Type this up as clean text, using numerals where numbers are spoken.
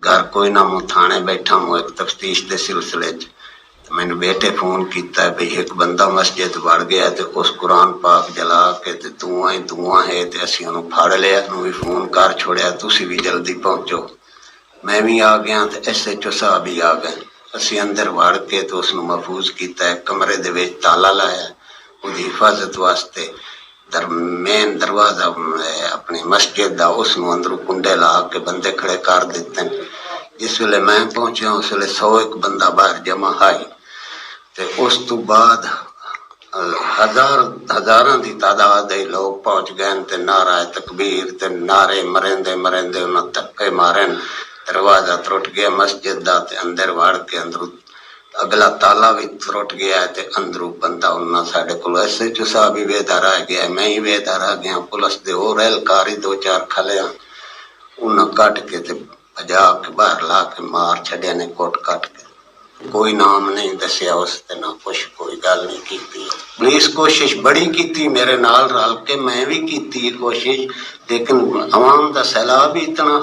घर कोई ना, मैं थाने बैठा हूँ एक तफ्तीश के सिलसिले च। मैंने बेटे फोन किया भी एक बंदा मस्जिद वड़ गया तो उस कुरान पाक जला के धुआं ही धुआं है, तो असी उन्होंने फड़ लिया, भी फोन कर छोड़िया, तुसी भी जल्दी पहुंचो। मैं भी आ गया तो SHO साहब भी आ गए। असी अंदर वड़ के तो उसनु महफूज किया, कमरे दे विच ताला लाया उसकी हिफाजत वास्ते। मेन दरवाजा अपनी मस्जिद का उसनु अंदरों कुंडे ला के बंदे खड़े कर दिते। जिस वेले मैं पहुंचा उस वेले 101 बंदा बाहर जमा है। उस तो बाद हजारां की तादाद लोग पहुंच गए ते नारा तकबीर ते नारे मरेंदे मरेंदे उन्हें धक्के मारे, दरवाजा त्रुट गया मस्जिद का, अंदर वड़ के अंदरों अगला ताला भी त्रुट गया है, अंदरों बंदा उन्ना साडे कोल SHO साहब भी वेदा रह गया, मैं ही वेदा रह गया। पुलिस दे होर एहलकारी 2-4 खलिया उन्हें कट के ते भजा के बाहर ला के मार छड़िया ने कोट कट के। कोई नाम नहीं दसिया उसते, ना कुछ, कोई गल नहीं की। पुलिस कोशिश बड़ी की मेरे नाल रल के, मैं भी की कोशिश, लेकिन आवाम का सैलाब ही इतना